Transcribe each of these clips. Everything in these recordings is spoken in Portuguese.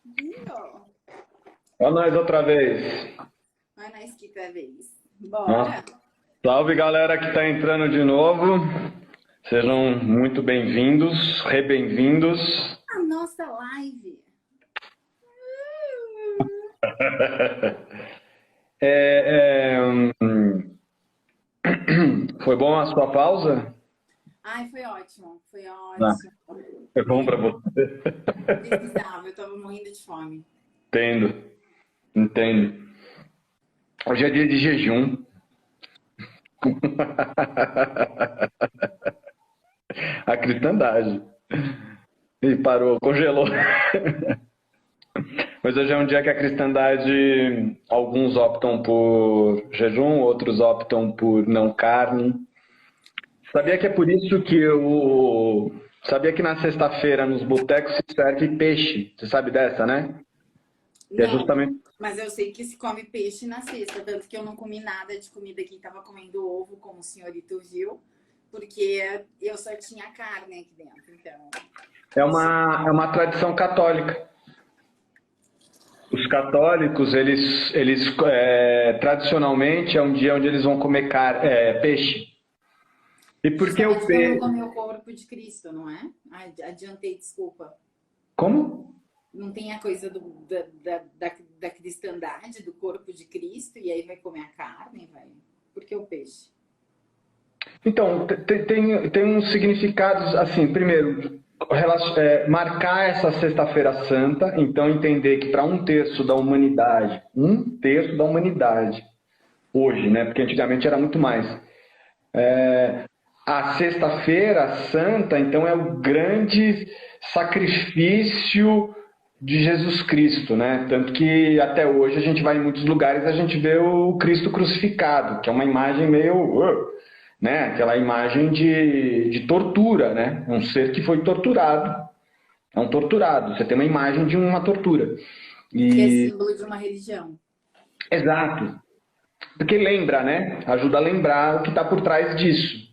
Viu? Olha nós outra vez. Vai na esquita vez. Nossa. Bora. Salve galera que está entrando de novo. Sejam muito bem-vindos, re-bem-vindos. A nossa live. É, Foi bom a sua pausa? Ai, foi ótimo. Foi Ah, ótimo. foi bom para você. Precisava, eu tava morrendo de fome. Entendo, entendo. Hoje é dia de jejum. A cristandade. E parou, congelou. Mas hoje é um dia que a cristandade, alguns optam por jejum, outros optam por não carne. Sabia que é por isso que eu. Sabia que na sexta-feira nos botecos se serve peixe. Você sabe dessa, né? Que é Não, justamente. mas eu sei que se come peixe na sexta, tanto que eu não comi nada de comida aqui, tava comendo ovo, como o senhorito viu, porque eu só tinha carne aqui dentro, então. É uma tradição católica. Os católicos, tradicionalmente, é um dia onde eles vão comer peixe. E por que o Justamente para não peixe? comer o corpo de Cristo, não é? Ai, adiantei, desculpa. Como? Não tem a coisa da cristandade, do corpo de Cristo, e aí vai comer a carne, vai. Por que o peixe? Então, tem uns significados, assim, primeiro, marcar essa Sexta-feira Santa, então entender que para um terço da humanidade, hoje, né, porque antigamente era muito mais, a Sexta-feira Santa, então, é o grande sacrifício de Jesus Cristo, né? Tanto que até hoje a gente vai em muitos lugares, a gente vê o Cristo crucificado, que é uma imagem meio, né? Aquela imagem de tortura, né? Um ser que foi torturado. É um torturado. Você tem uma imagem de uma tortura. Que é E símbolo de uma religião. exato. Porque lembra, né? Ajuda a lembrar o que está por trás disso.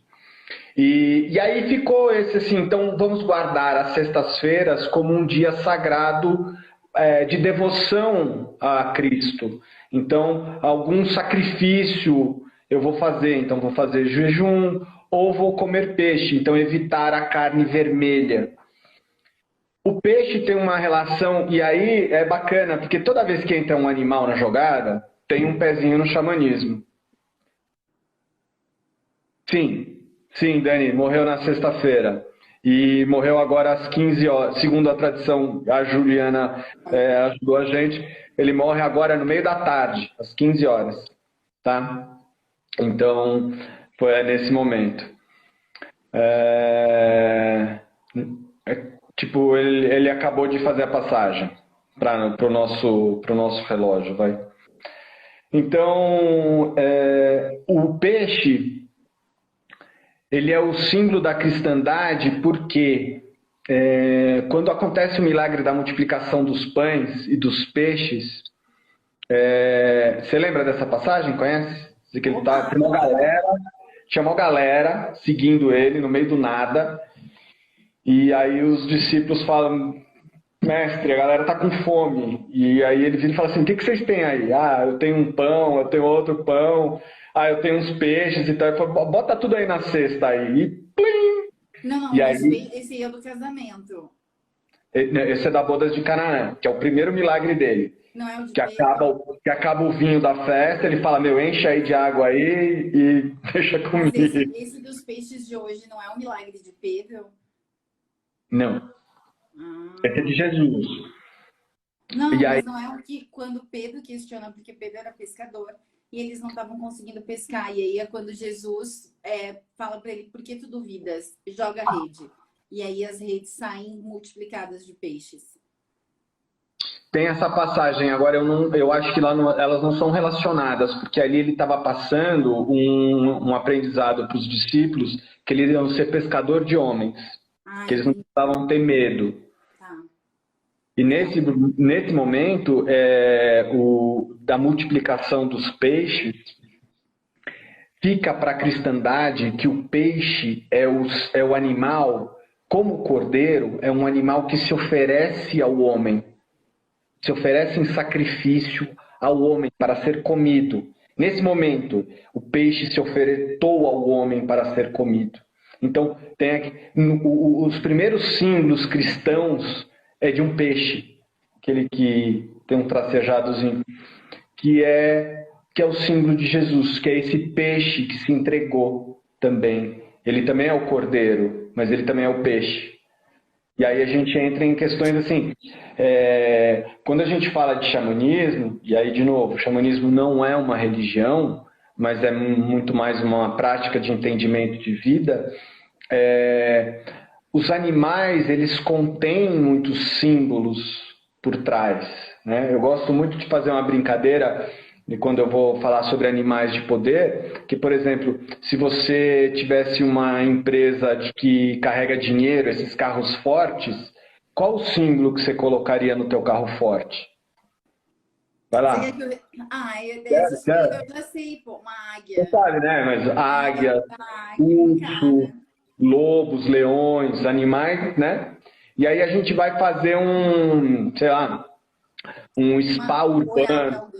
E aí ficou esse assim, então vamos guardar as sextas-feiras como um dia sagrado de devoção a Cristo. Então, algum sacrifício eu vou fazer, então vou fazer jejum ou vou comer peixe, então evitar a carne vermelha. O peixe tem uma relação, e aí é bacana, porque toda vez que entra um animal na jogada, tem um pezinho no xamanismo. Sim, sim, Dani, morreu na sexta-feira. E morreu agora às 15 horas. Segundo a tradição, a Juliana ajudou a gente. Ele morre agora no meio da tarde, às 15 horas. Tá? Então, foi nesse momento. É, tipo, ele acabou de fazer a passagem para o nosso relógio, vai. Então, o peixe ele é o símbolo da cristandade porque quando acontece o milagre da multiplicação dos pães e dos peixes, você lembra dessa passagem? Conhece? Diz que ele Opa! tinha uma galera seguindo ele no meio do nada, e aí os discípulos falam, mestre, a galera tá com fome. E aí ele vira e fala assim, o que vocês têm aí? Ah, eu tenho um pão, eu tenho outro pão, eu tenho uns peixes e tal. Ele falou, bota tudo aí na cesta aí. E plim! Não, não, E aí, esse aí é do casamento. esse é da bodas de Canaã, que é o primeiro milagre dele. Não é o de Que acaba, Pedro? que acaba o vinho da festa, ele fala, meu, enche aí de água aí e deixa Mas comigo. esse dos peixes de hoje não é o milagre de Pedro? Não, esse é Ah. de Jesus. Não, E aí mas não é o que quando Pedro questiona, porque Pedro era pescador e eles não estavam conseguindo pescar. E aí é quando Jesus fala para ele: por que tu duvidas? Joga a rede. E aí as redes saem multiplicadas de peixes. tem essa passagem, agora eu acho que elas não são relacionadas, porque ali ele estava passando um aprendizado para os discípulos que eles iam ser pescador de homens, Ah, que eles não entendi. precisavam ter medo. Tá. E É. nesse momento da multiplicação dos peixes, fica para a cristandade que o peixe é o animal, como o cordeiro, é um animal que se oferece ao homem. se oferece em sacrifício ao homem para ser comido. Nesse momento, o peixe se ofertou ao homem para ser comido. Então, os primeiros símbolos cristãos é de um peixe, aquele que tem um tracejadozinho, que é o símbolo de Jesus, que é esse peixe que se entregou também. Ele também é o cordeiro, mas ele também é o peixe. E aí a gente entra em questões assim, quando a gente fala de xamanismo, e aí de novo, o xamanismo não é uma religião, mas é muito mais uma prática de entendimento de vida, os animais, eles contêm muitos símbolos por trás, né? Eu gosto muito de fazer uma brincadeira de quando eu vou falar sobre animais de poder, que, por exemplo, se você tivesse uma empresa que carrega dinheiro, esses carros fortes, qual o símbolo que você colocaria no teu carro forte? Vai lá. Eu já sei, pô, uma águia. Você sabe, né? Mas águia, urso, lobos, leões, animais, né? E aí a gente vai fazer sei lá, um spa urbano.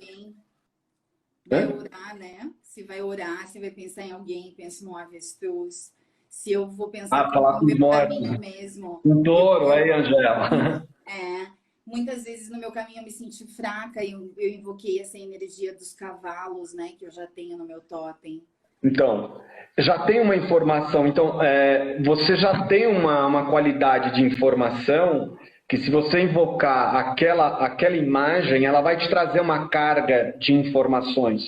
Vai orar, né? Se vai orar, se vai pensar em alguém, pensa num avestruz. Se eu vou pensar falar com os mortos. caminho mesmo. Um touro, aí, Angela. Muitas vezes no meu caminho eu me senti fraca e eu invoquei essa energia dos cavalos, né? Que eu já tenho no meu totem. Então, já tem uma informação. Então, você já tem uma qualidade de informação que se você invocar aquela imagem, ela vai te trazer uma carga de informações,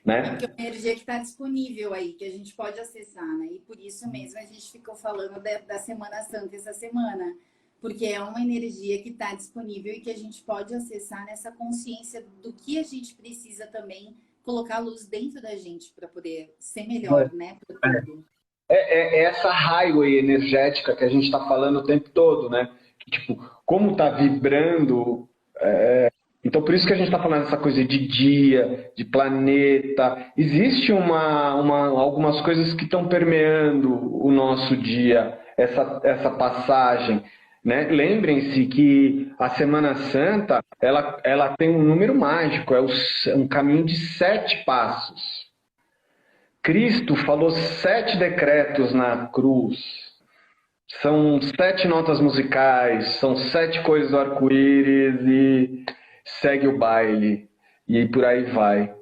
né? É uma energia que está disponível aí, que a gente pode acessar, né? E por isso mesmo a gente ficou falando da Semana Santa essa semana, porque é uma energia que está disponível e que a gente pode acessar nessa consciência do que a gente precisa também colocar a luz dentro da gente para poder ser melhor, né? É essa highway energética que a gente está falando o tempo todo, né? Tipo, como está vibrando. Então, por isso que a gente está falando dessa coisa de dia, de planeta. Existe algumas coisas que estão permeando o nosso dia, essa passagem. Né? Lembrem-se que a Semana Santa ela tem um número mágico, é um caminho de 7 passos. Cristo falou 7 decretos na cruz. São 7 notas musicais, são 7 coisas do arco-íris e segue o baile. E por aí vai.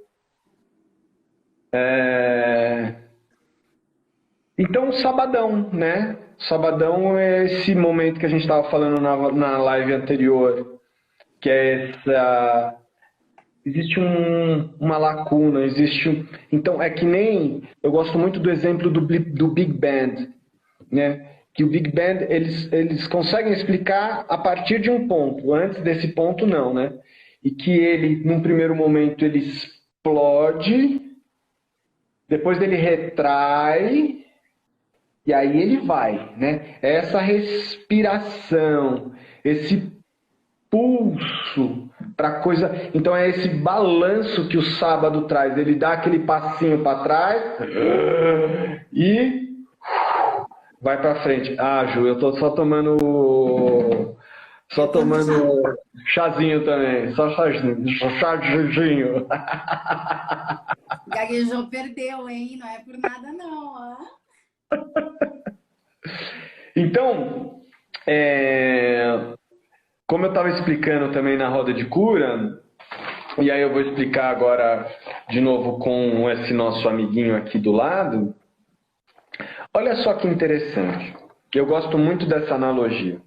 Então, sabadão, né? Sabadão é esse momento que a gente estava falando na live anterior, que é essa... Existe uma lacuna, Então, é que nem... Eu gosto muito do exemplo do Big Band, né? Que o Big Band, eles conseguem explicar a partir de um ponto. Antes desse ponto, não, né? E que ele, num primeiro momento, ele explode, depois ele retrai... E aí ele vai, né? Essa respiração, esse pulso para coisa. Então é esse balanço que o sábado traz. Ele dá aquele passinho para trás e vai para frente. Ah, Ju, eu tô só tomando chazinho também, só chazinho. Gaguejou, perdeu, hein? Não é por nada não, ó. Então, como eu estava explicando também na roda de cura, e aí eu vou explicar agora de novo com esse nosso amiguinho aqui do lado, olha só que interessante, eu gosto muito dessa analogia.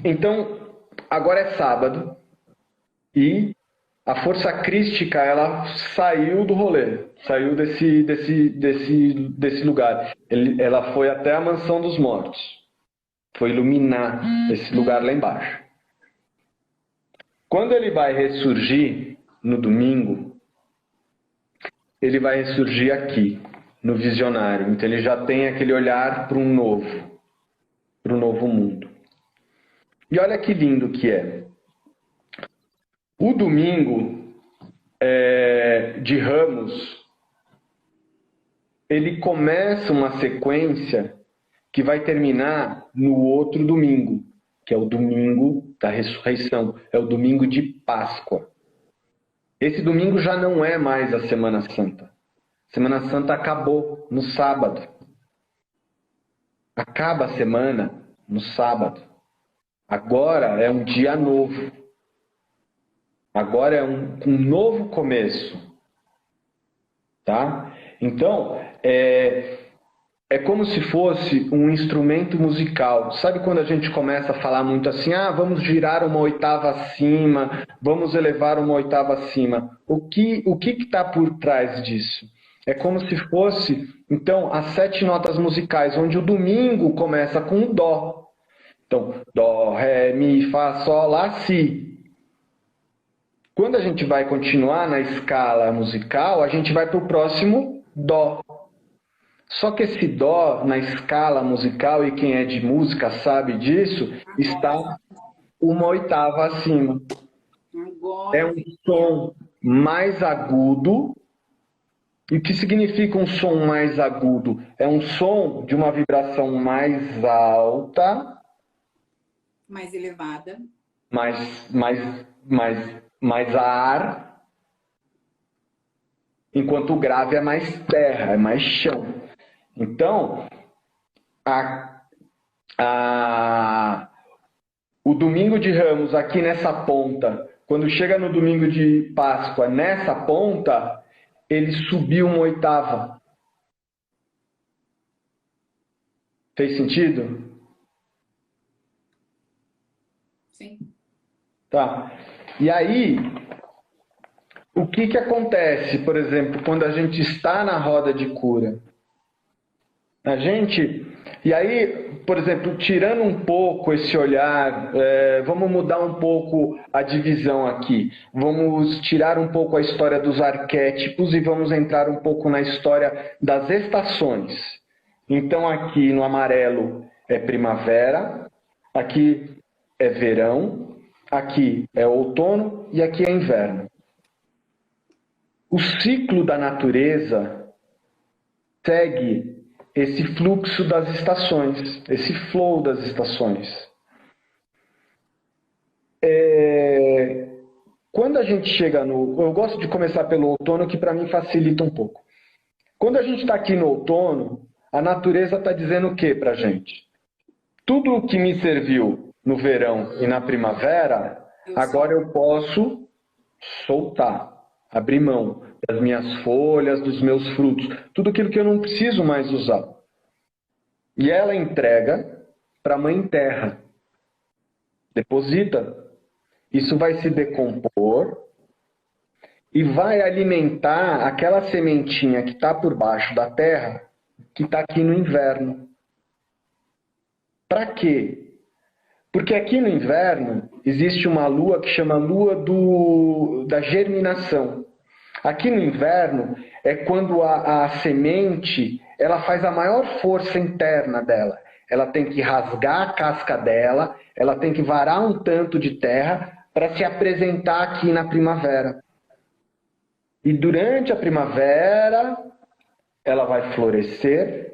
Então, agora é sábado e a força crística, ela saiu do rolê, saiu desse lugar. Ela foi até a mansão dos mortos. Foi iluminar esse lugar lá embaixo. Quando ele vai ressurgir no domingo, ele vai ressurgir aqui, no visionário. Então ele já tem aquele olhar para um novo mundo. E olha que lindo que é. O domingo de Ramos, ele começa uma sequência que vai terminar no outro domingo, que é o domingo da ressurreição, é o domingo de Páscoa. Esse domingo já não é mais a Semana Santa. A Semana Santa acabou no sábado. Acaba a semana no sábado. Agora é um dia novo. Agora é um novo começo. Tá? Então, é como se fosse um instrumento musical. Sabe quando a gente começa a falar muito assim, vamos girar uma oitava acima, vamos elevar uma oitava acima. O que está por trás disso? É como se fosse, então, as 7 notas musicais, onde o domingo começa com o dó. Então, dó, ré, mi, fá, sol, lá, si. Quando a gente vai continuar na escala musical, a gente vai para o próximo dó. Só que esse dó na escala musical, e quem é de música sabe disso, está uma oitava acima. É um som mais agudo. E o que significa um som mais agudo? É um som de uma vibração mais alta, mais elevada, mais ar, enquanto o grave é mais terra, é mais chão. Então, o domingo de Ramos aqui nessa ponta, quando chega no domingo de Páscoa nessa ponta, ele subiu uma oitava. Fez sentido? Sim. Tá. E aí, o que acontece, por exemplo, quando a gente está na roda de cura? E aí, por exemplo, tirando um pouco esse olhar, vamos mudar um pouco a divisão aqui. Vamos tirar um pouco a história dos arquétipos e vamos entrar um pouco na história das estações. Então aqui no amarelo é primavera, aqui é verão, aqui é outono e aqui é inverno. O ciclo da natureza segue esse fluxo das estações, esse flow das estações. Quando a gente chega no... Eu gosto de começar pelo outono, que para mim facilita um pouco. Quando a gente está aqui no outono, a natureza está dizendo o que para a gente? Tudo o que me serviu no verão e na primavera, agora eu posso soltar, abrir mão das minhas folhas, dos meus frutos, tudo aquilo que eu não preciso mais usar. E ela entrega para a Mãe Terra. Deposita. Isso vai se decompor e vai alimentar aquela sementinha que está por baixo da terra, que está aqui no inverno. Para quê? Porque aqui no inverno existe uma lua que chama lua da germinação. Aqui no inverno é quando a semente ela faz a maior força interna dela. Ela tem que rasgar a casca dela, ela tem que varar um tanto de terra para se apresentar aqui na primavera. E durante a primavera ela vai florescer.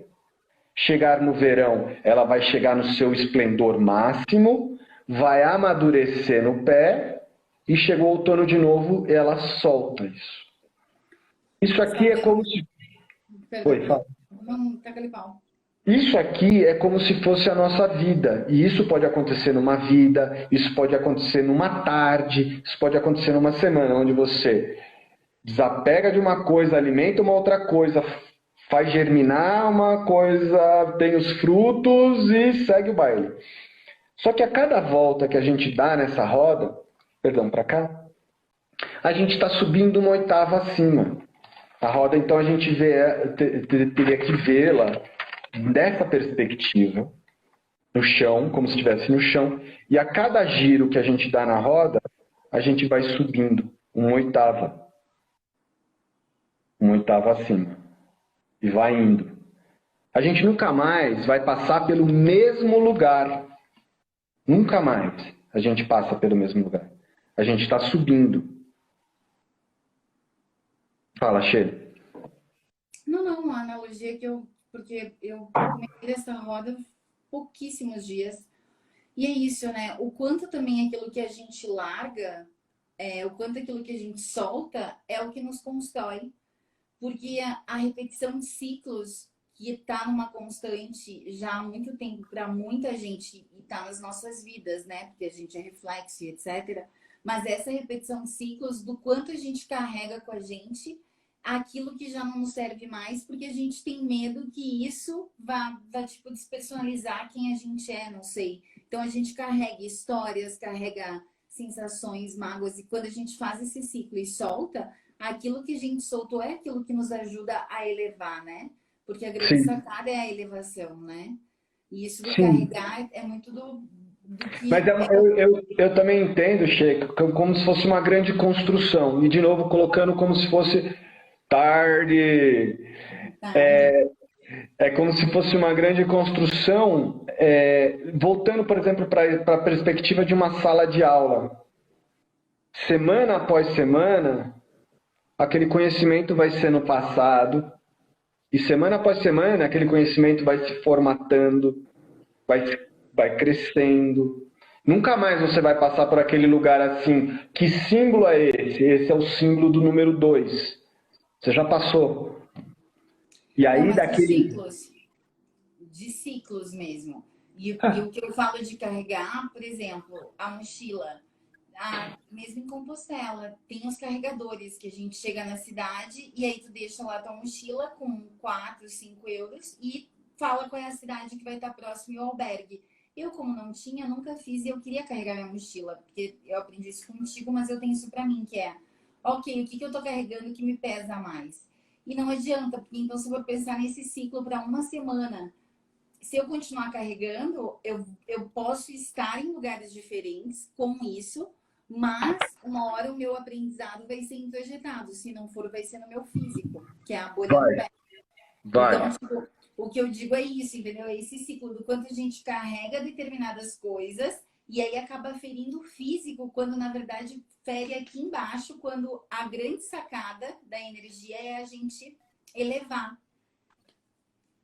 Chegar no verão, ela vai chegar no seu esplendor máximo, vai amadurecer no pé e chegou o outono de novo, ela solta isso. Isso aqui é como se... Oi, fala. Não, tá aquele pau. Isso aqui é como se fosse a nossa vida. E isso pode acontecer numa vida, isso pode acontecer numa tarde, isso pode acontecer numa semana, onde você desapega de uma coisa, alimenta uma outra coisa, faz germinar uma coisa, tem os frutos e segue o baile. Só que a cada volta que a gente dá nessa roda, perdão, para cá, a gente está subindo uma oitava acima. A roda, então, a gente teria que vê-la dessa perspectiva, no chão, como se estivesse no chão, e a cada giro que a gente dá na roda, a gente vai subindo uma oitava acima. E vai indo. A gente nunca mais vai passar pelo mesmo lugar. Nunca mais a gente passa pelo mesmo lugar. A gente está subindo. Fala, Sheila. Não, a analogia que eu porque eu comecei essa roda pouquíssimos dias. E é isso, né? O quanto também aquilo que a gente larga, o quanto aquilo que a gente solta é o que nos constrói. Porque a repetição de ciclos que está numa constante já há muito tempo para muita gente e está nas nossas vidas, né? Porque a gente é reflexo e etc. Mas essa repetição de ciclos, do quanto a gente carrega com a gente aquilo que já não nos serve mais, porque a gente tem medo que isso vá tipo, despersonalizar quem a gente é, não sei. Então a gente carrega histórias, carrega sensações, mágoas, e quando a gente faz esse ciclo e solta, aquilo que a gente soltou é aquilo que nos ajuda a elevar, né? Porque a grande Sim, sacada é a elevação, né? E isso do sim. carregar é muito do Mas que eu também entendo, Sheik, como se fosse uma grande construção. E, de novo, colocando como se fosse tarde. tarde. É como se fosse uma grande construção, voltando, por exemplo, para a perspectiva de uma sala de aula. Semana após semana, aquele conhecimento vai sendo passado, e semana após semana, aquele conhecimento vai se formatando, vai, vai crescendo. Nunca mais você vai passar por aquele lugar assim. Que símbolo é esse? Esse é o símbolo do número 2. Você já passou. E Não, aí, mas daquele. de ciclos mesmo. E o que eu falo de carregar, por exemplo, a mochila. Mesmo em Compostela, tem os carregadores que a gente chega na cidade e aí tu deixa lá tua mochila com 4, 5 euros e fala qual é a cidade que vai estar próximo ao albergue. Eu, como não tinha, nunca fiz e eu queria carregar minha mochila, porque eu aprendi isso contigo, mas eu tenho isso pra mim, que é, ok, o que eu tô carregando que me pesa mais? E não adianta, porque então se eu for pensar nesse ciclo para uma semana, se eu continuar carregando, eu posso estar em lugares diferentes com isso, mas uma hora o meu aprendizado vai ser introjetado. Se não for, vai ser no meu físico, que é a bolha do Vai, pé. Então, vai. tipo, o que eu digo é isso, entendeu? É esse ciclo do quanto a gente carrega determinadas coisas e aí acaba ferindo o físico, quando na verdade fere aqui embaixo, quando a grande sacada da energia é a gente elevar.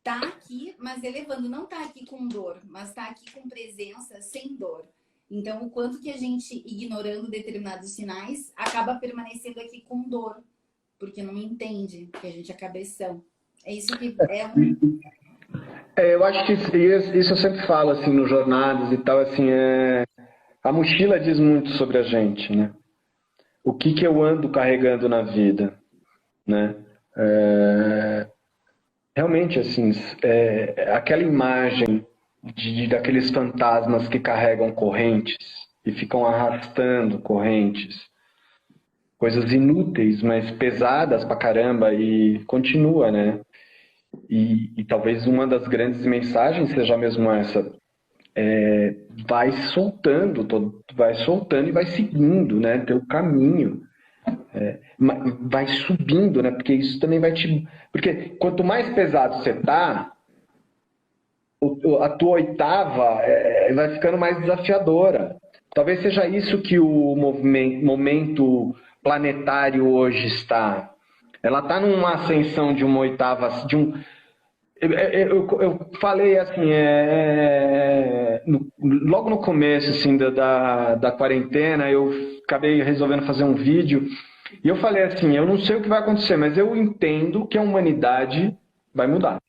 Tá aqui, mas elevando, não tá aqui com dor, mas tá aqui com presença, sem dor. Então, o quanto que a gente, ignorando determinados sinais, acaba permanecendo aqui com dor, porque não entende que a gente é cabeção. É isso que é um. Eu acho que isso eu sempre falo assim nos jornadas e tal, assim, a mochila diz muito sobre a gente, né? O que que eu ando carregando na vida, né? É, realmente, assim, aquela imagem daqueles fantasmas que carregam correntes e ficam arrastando correntes, coisas inúteis, mas pesadas pra caramba e continua, né? E talvez uma das grandes mensagens seja mesmo essa, vai soltando e vai seguindo, né, teu caminho, vai subindo, né, porque isso também vai te, porque quanto mais pesado você tá, a tua oitava vai ficando mais desafiadora. Talvez seja isso que o momento planetário hoje está. Ela está numa ascensão de uma oitava, eu falei assim, logo no começo assim, da quarentena, eu acabei resolvendo fazer um vídeo e eu falei assim, eu não sei o que vai acontecer, mas eu entendo que a humanidade vai mudar.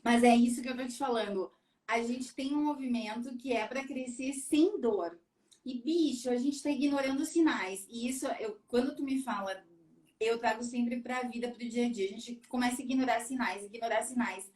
Mas é isso que eu tô te falando. A gente tem um movimento que é para crescer sem dor. E, bicho, a gente tá ignorando os sinais. E isso, quando tu me fala, eu trago sempre para a vida, para o dia a dia. A gente começa a ignorar sinais, ignorar sinais.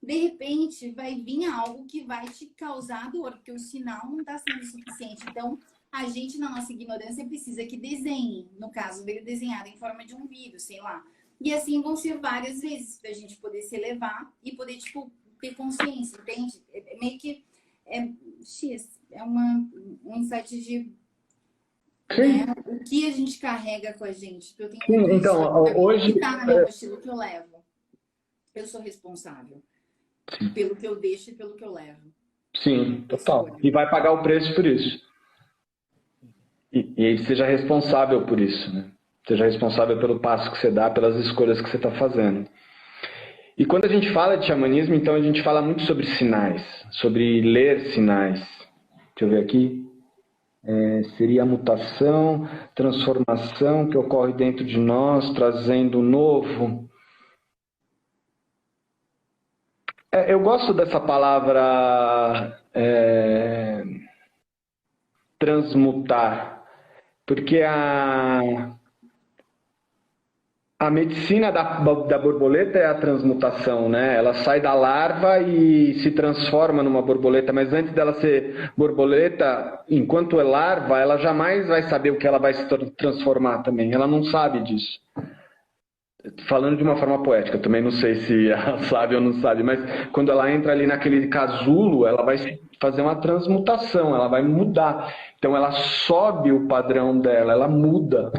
De repente, vai vir algo que vai te causar dor, porque o sinal não está sendo suficiente. Então, a gente, na nossa ignorância, precisa que desenhe. No caso, veio desenhado em forma de um vírus, sei lá. E assim vão ser várias vezes, para a gente poder se elevar e poder, tipo, ter consciência, entende? É meio que. É, X, é um insight de. Né? Sim, O que a gente carrega com a gente. Eu tenho sim. muito isso Então, pra mim. O que hoje, tá na minha mochila, o que eu levo? Eu sou responsável pelo que eu deixo e pelo que eu levo. sim, Eu total. escolho. E vai pagar o preço por isso. E seja responsável por isso, né? Seja responsável pelo passo que você dá, pelas escolhas que você está fazendo. E quando a gente fala de xamanismo, então a gente fala muito sobre sinais, sobre ler sinais. Deixa eu ver aqui. Seria a mutação, transformação que ocorre dentro de nós, trazendo o novo. Eu gosto dessa palavra transmutar, porque a medicina da borboleta é a transmutação, né? Ela sai da larva e se transforma numa borboleta, mas antes dela ser borboleta, enquanto é larva, ela jamais vai saber o que ela vai se transformar também. Ela não sabe disso. Falando de uma forma poética, também não sei se ela sabe ou não sabe, mas quando ela entra ali naquele casulo, ela vai fazer uma transmutação, ela vai mudar. Então ela sobe o padrão dela, ela muda.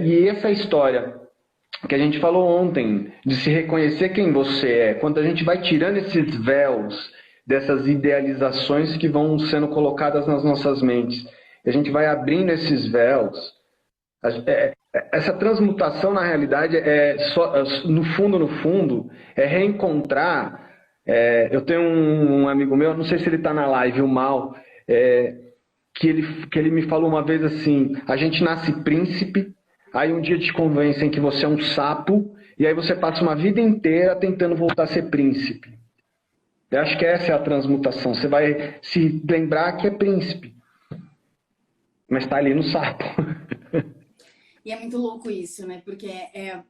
E essa é a história que a gente falou ontem, de se reconhecer quem você é. Quando a gente vai tirando esses véus, dessas idealizações que vão sendo colocadas nas nossas mentes, e a gente vai abrindo esses véus, essa transmutação, na realidade, no fundo, é reencontrar. Eu tenho um amigo meu, não sei se ele está na live, o Mal, que ele me falou uma vez assim: a gente nasce príncipe, aí um dia te convencem que você é um sapo, e aí você passa uma vida inteira tentando voltar a ser príncipe. Eu acho que essa é a transmutação. Você vai se lembrar que é príncipe, mas está ali no sapo. E é muito louco isso, né? Porque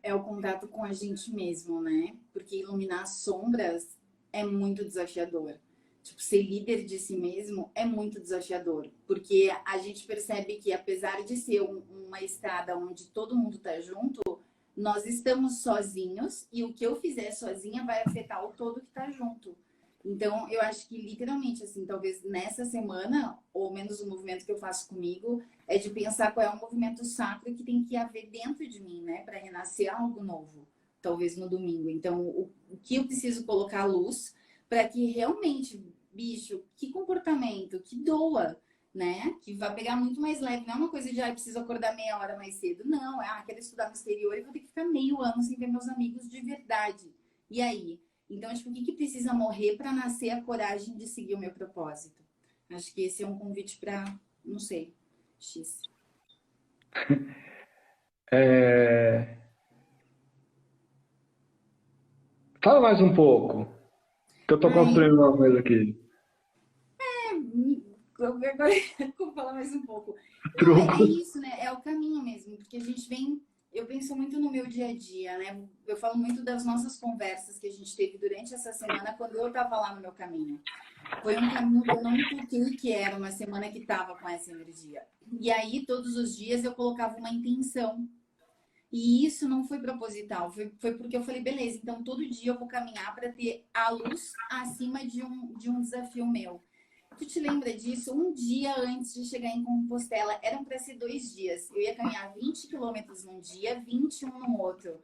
é o contato com a gente mesmo, né? Porque iluminar sombras é muito desafiador. Tipo, ser líder de si mesmo é muito desafiador. Porque a gente percebe que, apesar de ser uma estrada onde todo mundo tá junto, nós estamos sozinhos e o que eu fizer sozinha vai afetar o todo que tá junto. Então, eu acho que literalmente, assim, talvez nessa semana, ou menos o movimento que eu faço comigo, é de pensar qual é o movimento sacro que tem que haver dentro de mim, né? Para renascer algo novo, talvez no domingo. Então, o que eu preciso colocar à luz para que realmente, bicho, que comportamento, que doa, né? Que vai pegar muito mais leve. Não é uma coisa de, preciso acordar meia hora mais cedo. Não, quero estudar no exterior e vou ter que ficar meio ano sem ver meus amigos de verdade. E aí? Então, tipo, o que precisa morrer para nascer a coragem de seguir o meu propósito? Acho que esse é um convite para, não sei, X. Fala mais um pouco, que eu estou construindo uma coisa aqui. Agora, vou falar mais um pouco. Truco. É isso, né? É o caminho mesmo, porque a gente vem... Eu penso muito no meu dia a dia, né? Eu falo muito das nossas conversas que a gente teve durante essa semana, quando eu estava lá no meu caminho. Foi um caminho que eu não me toquei que era uma semana que estava com essa energia. E aí, todos os dias, eu colocava uma intenção. E isso não foi proposital, foi porque eu falei, beleza, então todo dia eu vou caminhar para ter a luz acima de um desafio meu. Tu te lembra disso? Um dia antes de chegar em Compostela, eram para ser 2 dias. Eu ia caminhar 20 quilômetros num dia, 21 no outro.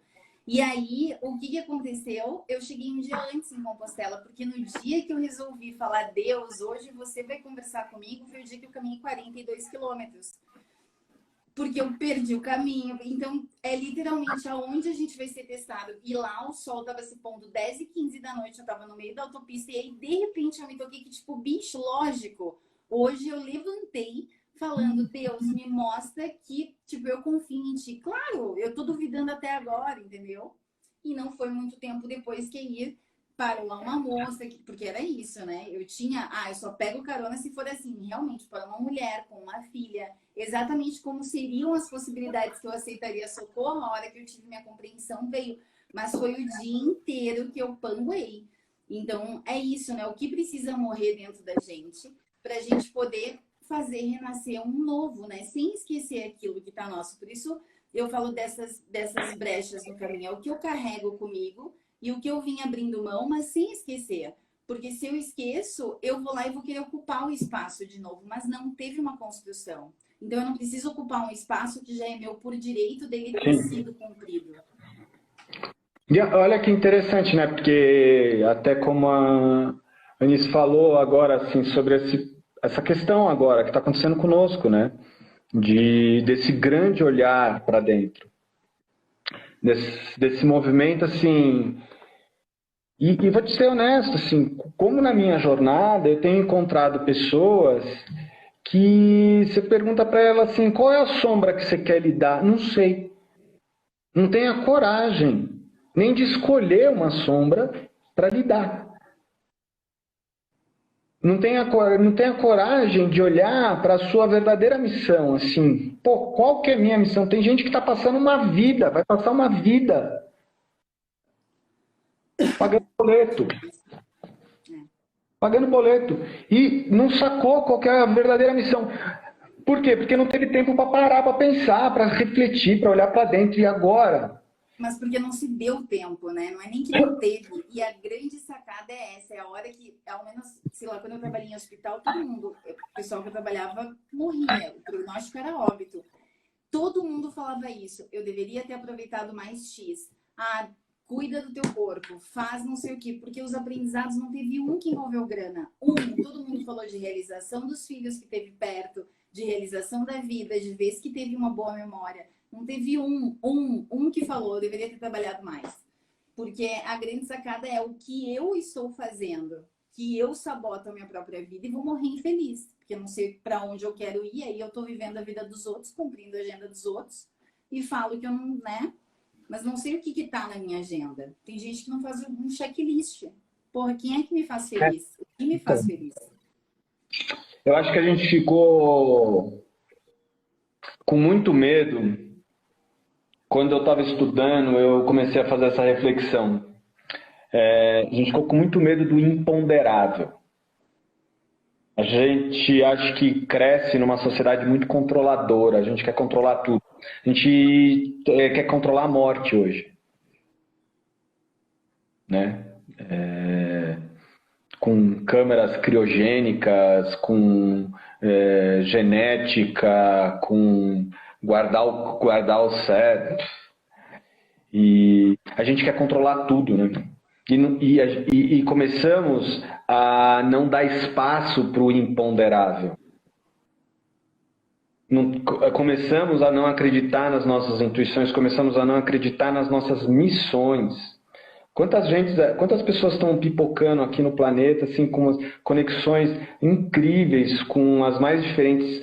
E aí, o que aconteceu? Eu cheguei um dia antes em Compostela, porque no dia que eu resolvi falar, Deus, hoje você vai conversar comigo, foi o dia que eu caminhei 42 quilômetros. Porque eu perdi o caminho. Então, é literalmente aonde a gente vai ser testado. E lá o sol tava se pondo 10h15 da noite, eu tava no meio da autopista, e aí, de repente, eu me toquei que, tipo, bicho, lógico. Hoje eu levantei falando, Deus, me mostra que, tipo, eu confio em ti. Claro, eu tô duvidando até agora, entendeu? E não foi muito tempo depois que ir parou lá uma moça, porque era isso, né? Eu tinha, eu só pego carona se for assim, realmente, para uma mulher com uma filha, exatamente como seriam as possibilidades que eu aceitaria socorro, a hora que eu tive minha compreensão veio, mas foi o dia inteiro que eu panguei. Então, é isso, né? O que precisa morrer dentro da gente para a gente poder fazer renascer um novo, né? Sem esquecer aquilo que tá nosso. Por isso, eu falo dessas brechas no caminho, é o que eu carrego comigo e o que eu vim abrindo mão, mas sem esquecer. Porque se eu esqueço, eu vou lá e vou querer ocupar o espaço de novo, mas não teve uma construção. Então eu não preciso ocupar um espaço que já é meu por direito dele ter sido cumprido. E olha que interessante, né? Porque até como a Anice falou agora, assim, sobre essa questão agora que está acontecendo conosco, né? desse grande olhar para dentro, desse movimento assim. E vou te ser honesto, assim, como na minha jornada eu tenho encontrado pessoas que você pergunta para ela assim, qual é a sombra que você quer lidar? Não sei. Não tem a coragem nem de escolher uma sombra para lidar. Não tem a coragem de olhar para a sua verdadeira missão, assim, pô, qual que é a minha missão? Tem gente que está passando uma vida, vai passar uma vida pagando boleto. Pagando boleto. E não sacou qual que é a verdadeira missão. Por quê? Porque não teve tempo para parar, para pensar, para refletir, para olhar para dentro. E agora? Mas porque não se deu tempo, né? Não é nem que não teve. E a grande sacada é essa, é a hora que, ao menos, sei lá, quando eu trabalhei em hospital, todo mundo, o pessoal que eu trabalhava morria, o prognóstico era óbito. Todo mundo falava isso. Eu deveria ter aproveitado mais X. Ah, cuida do teu corpo, faz não sei o quê, porque os aprendizados não teve um que envolveu grana. Todo mundo falou de realização dos filhos que teve perto, de realização da vida, de vez que teve uma boa memória. Não teve um que falou, eu deveria ter trabalhado mais. Porque a grande sacada é o que eu estou fazendo, que eu saboto a minha própria vida e vou morrer infeliz. Porque eu não sei para onde eu quero ir, aí eu estou vivendo a vida dos outros, cumprindo a agenda dos outros e falo que eu não, né? Mas não sei o que está na minha agenda. Tem gente que não faz um checklist. Porra, quem é que me faz feliz? O que me faz feliz? Eu acho que a gente ficou com muito medo. Quando eu estava estudando, eu comecei a fazer essa reflexão. A gente ficou com muito medo do imponderável. A gente acha que cresce numa sociedade muito controladora. A gente quer controlar tudo. A gente quer controlar a morte hoje, né? Com câmeras criogênicas, com genética, com guardar o cérebro. E a gente quer controlar tudo, né? E começamos a não dar espaço para o imponderável. Começamos a não acreditar nas nossas intuições, começamos a não acreditar nas nossas missões. Quantas pessoas estão pipocando aqui no planeta, assim, com umas conexões incríveis com as mais diferentes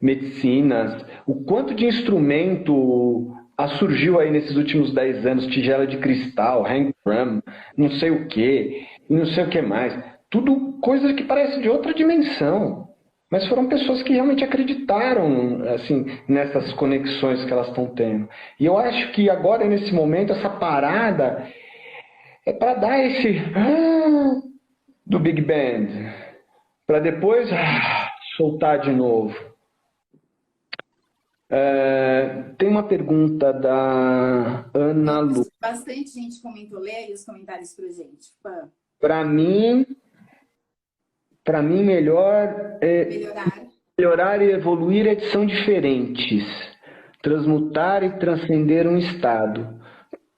medicinas? O quanto de instrumento surgiu aí nesses últimos 10 anos, tigela de cristal, hang drum, não sei o que, não sei o que mais. Tudo coisa que parece de outra dimensão. Mas foram pessoas que realmente acreditaram assim, nessas conexões que elas estão tendo. E eu acho que agora, nesse momento, essa parada é para dar esse do Big Bang, para depois soltar de novo. Tem uma pergunta da Ana Lu. Bastante gente comentou, lê aí os comentários pra gente. Para mim, melhorar e evoluir são diferentes. Transmutar e transcender um estado.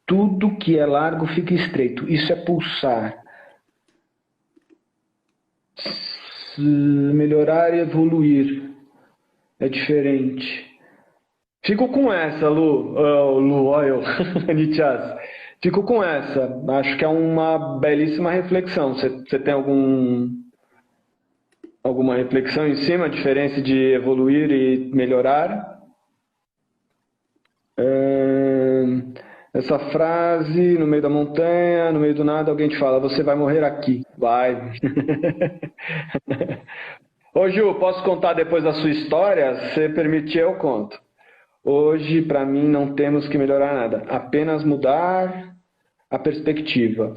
Tudo que é largo fica estreito. Isso é pulsar. Melhorar e evoluir é diferente. Fico com essa, Lu, olha, Nitias. Fico com essa. Acho que é uma belíssima reflexão. Você tem alguma reflexão em cima, a diferença de evoluir e melhorar? Essa frase, no meio da montanha, no meio do nada, alguém te fala, você vai morrer aqui. Vai. Ô Ju, posso contar depois da sua história? Se permitir, eu conto. Hoje, para mim, não temos que melhorar nada. Apenas mudar a perspectiva.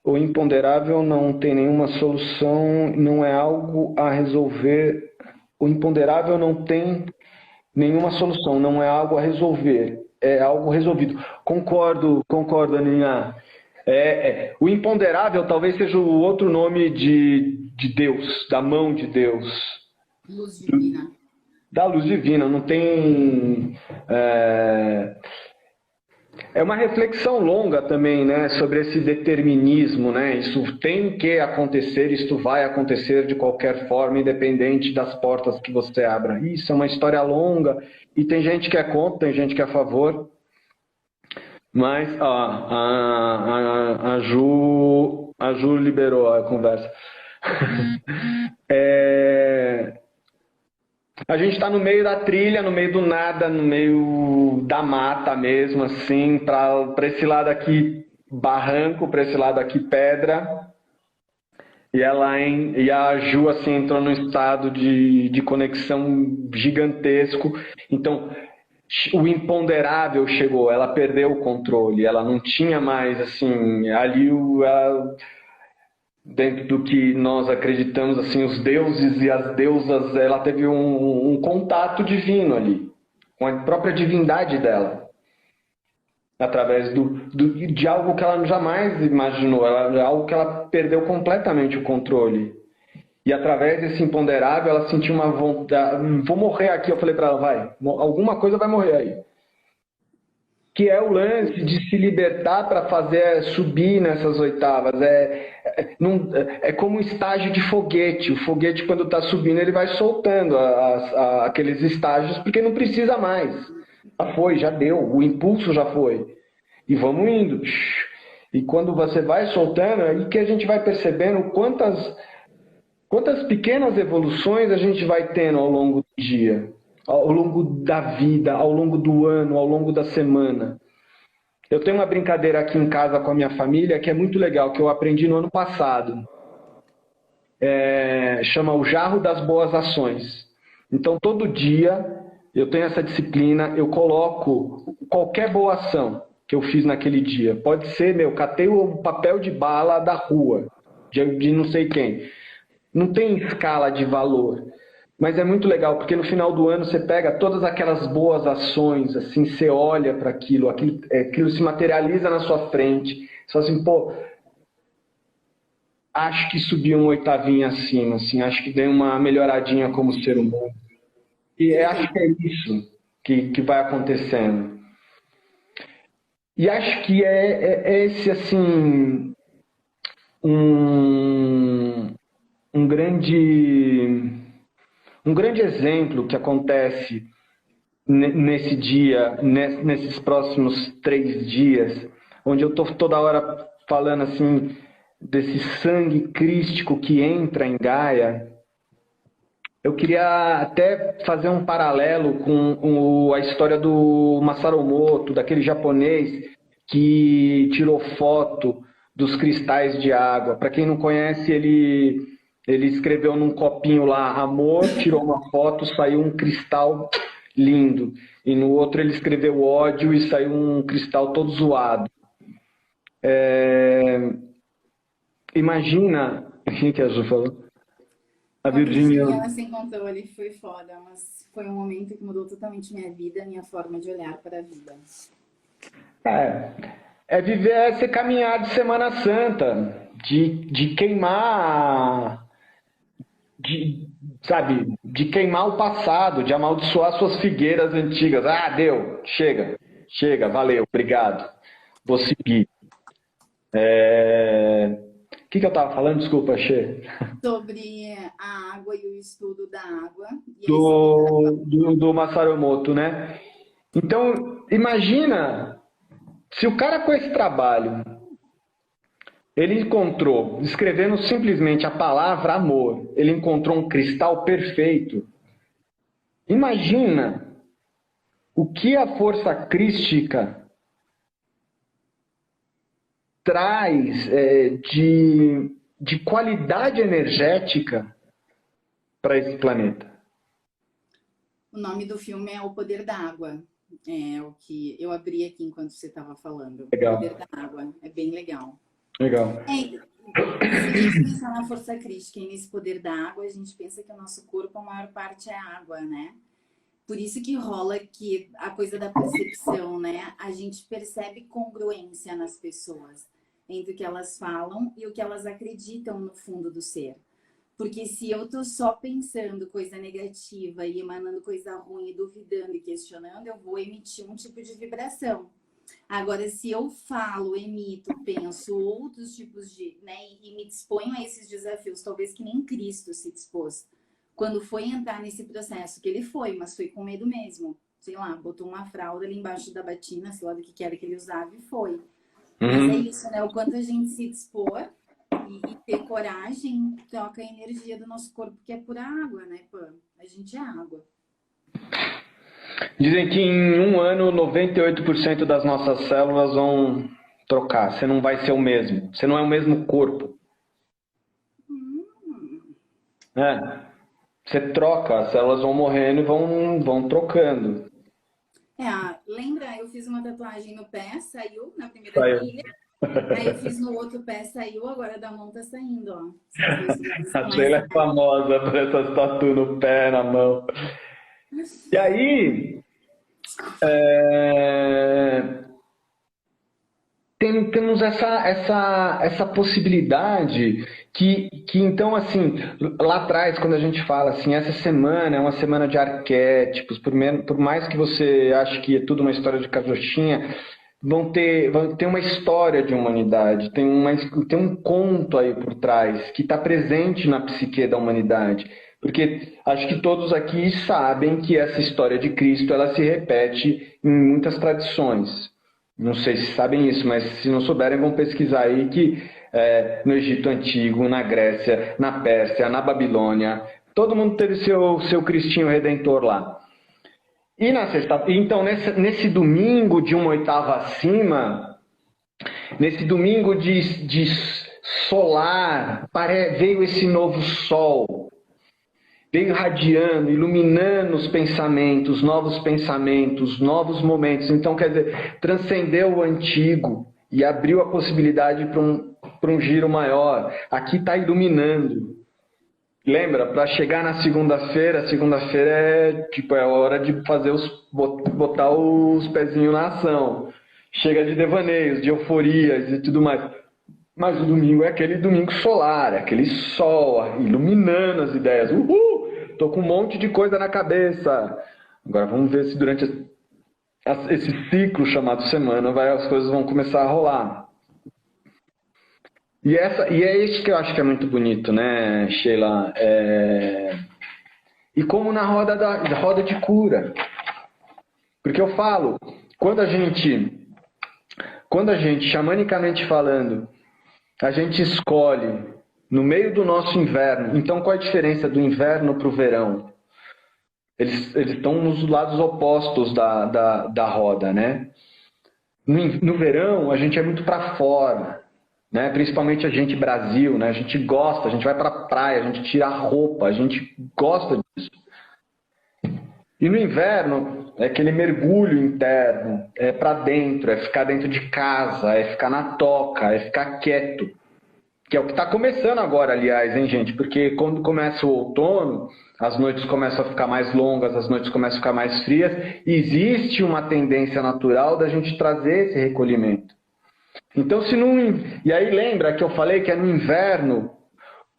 O imponderável não tem nenhuma solução, não é algo a resolver. O imponderável não tem nenhuma solução, não é algo a resolver, é algo resolvido. Concordo, Aninha. O imponderável talvez seja o outro nome de Deus, da mão de Deus. Luz divina. Da luz divina, não tem... É uma reflexão longa também, né, sobre esse determinismo, né? Isso tem que acontecer, isso vai acontecer de qualquer forma, independente das portas que você abra. Isso é uma história longa e tem gente que é contra, tem gente que é a favor. Mas ó, a Ju liberou a conversa. A gente está no meio da trilha, no meio do nada, no meio da mata mesmo, assim, para esse lado aqui barranco, para esse lado aqui pedra. E a Ju assim, entrou num estado de conexão gigantesco. Então, o imponderável chegou, ela perdeu o controle, ela não tinha mais, assim, ali dentro do que nós acreditamos, assim, os deuses e as deusas, ela teve um contato divino ali, com a própria divindade dela, através de algo que ela jamais imaginou, algo que ela perdeu completamente o controle. E através desse imponderável, ela sentiu uma vontade, vou morrer aqui, eu falei para ela, vai, alguma coisa vai morrer aí. Que é o lance de se libertar para fazer subir nessas oitavas. É como um estágio de foguete. O foguete, quando está subindo, ele vai soltando aqueles estágios, porque não precisa mais. Já foi, já deu, o impulso já foi. E vamos indo. E quando você vai soltando, é aí que a gente vai percebendo quantas pequenas evoluções a gente vai tendo ao longo do dia, ao longo da vida, ao longo do ano, ao longo da semana. Eu tenho uma brincadeira aqui em casa com a minha família que é muito legal, que eu aprendi no ano passado. Chama o Jarro das Boas Ações. Então, todo dia, eu tenho essa disciplina, eu coloco qualquer boa ação que eu fiz naquele dia. Pode ser, catei o papel de bala da rua, de não sei quem. Não tem escala de valor. Mas é muito legal, porque no final do ano você pega todas aquelas boas ações, assim, você olha para aquilo se materializa na sua frente. Você fala assim, pô, acho que subi uma oitavinha acima, assim, acho que dei uma melhoradinha como ser humano. E acho que é isso que vai acontecendo. E acho que é esse, assim, um grande exemplo que acontece nesse dia, nesses próximos 3 dias, onde eu estou toda hora falando assim desse sangue crístico que entra em Gaia. Eu queria até fazer um paralelo com a história do Masaru Emoto, daquele japonês que tirou foto dos cristais de água. Para quem não conhece, ele escreveu num copinho lá amor, tirou uma foto, saiu um cristal lindo. E no outro ele escreveu ódio e saiu um cristal todo zoado. Imagina, o que a Ju falou? A Com a Virgínia. Virgínia, ela sem controle, foi foda, mas foi um momento que mudou totalmente minha vida, minha forma de olhar para a vida. É ser caminhar de Semana Santa, de queimar, sabe, de queimar o passado, de amaldiçoar suas figueiras antigas. Ah, deu, chega, valeu, obrigado, vou seguir. O que eu estava falando? Desculpa, Xê. Sobre a água e o estudo da água. E aí Do Masaru Emoto, né? Então, imagina se o cara com esse trabalho ele encontrou, escrevendo simplesmente a palavra amor, ele encontrou um cristal perfeito. Imagina o que a força crística traz de qualidade energética para esse planeta. o nome do filme é O Poder da Água. É o que eu abri aqui enquanto você estava falando. Legal. O Poder da Água. É bem legal. Legal. E se a gente pensar na força crítica e nesse poder da água, a gente pensa que o nosso corpo, a maior parte é água, né? Por isso que rola que a coisa da percepção, né? A gente percebe congruência nas pessoas entre o que elas falam e o que elas acreditam no fundo do ser. Porque se eu tô só pensando coisa negativa e emanando coisa ruim, e duvidando e questionando, eu vou emitir um tipo de vibração. Agora, se eu falo, emito, penso outros tipos de, né, e me disponho a esses desafios, talvez que nem Cristo se dispôs, quando foi entrar nesse processo, que ele foi, mas foi com medo mesmo. Sei lá, botou uma fralda ali embaixo da batina, sei lá do que era que ele usava e foi. Mas é isso, né? O quanto a gente se dispor e ter coragem troca a energia do nosso corpo, que é pura água, né, Pam? A gente é água. Dizem que em um ano 98% das nossas células vão trocar. Você não vai ser o mesmo. Você não é o mesmo corpo. É. Você troca, as células vão morrendo e vão trocando. Lembra? Eu fiz uma tatuagem no pé, saiu na primeira Saiu. trilha. Aí eu fiz no outro pé, saiu, agora da mão tá saindo, ó. A Sheila é famosa por essas tatu no pé, na mão. E aí, temos essa possibilidade que então, assim, lá atrás, quando a gente fala assim, essa semana é uma semana de arquétipos, por mais que você ache que é tudo uma história de carochinha, vão ter uma história de humanidade, tem um conto aí por trás, que está presente na psique da humanidade. Porque acho que todos aqui sabem que essa história de Cristo ela se repete em muitas tradições. Não sei se sabem isso, mas se não souberem, vão pesquisar aí que no Egito Antigo, na Grécia, na Pérsia, na Babilônia, todo mundo teve seu Cristinho Redentor lá. E então, nesse domingo de uma oitava acima, nesse domingo de solar, veio esse novo sol, veio irradiando, iluminando os pensamentos, novos momentos. Então, quer dizer, transcendeu o antigo e abriu a possibilidade para um giro maior. Aqui está iluminando. Lembra? Para chegar na segunda-feira é hora de botar os pezinhos na ação. Chega de devaneios, de euforias e tudo mais. Mas o domingo é aquele domingo solar, é aquele sol iluminando as ideias. Uhul! Tô com um monte de coisa na cabeça. Agora vamos ver se durante esse ciclo chamado semana as coisas vão começar a rolar. E é isso que eu acho que é muito bonito, né, Sheila? E como na roda de cura. Porque eu falo, quando a gente, xamanicamente falando, a gente escolhe no meio do nosso inverno. Então, qual é a diferença do inverno para o verão? Eles estão nos lados opostos da roda, né? No verão, a gente é muito para fora, né? Principalmente a gente Brasil, né? A gente gosta, a gente vai para a praia, a gente tira a roupa, a gente gosta disso. E no inverno, é aquele mergulho interno, é para dentro, é ficar dentro de casa, é ficar na toca, é ficar quieto. Que é o que está começando agora, aliás, hein, gente? Porque quando começa o outono, as noites começam a ficar mais longas, as noites começam a ficar mais frias, e existe uma tendência natural da gente trazer esse recolhimento. Então, e aí lembra que eu falei que é no inverno,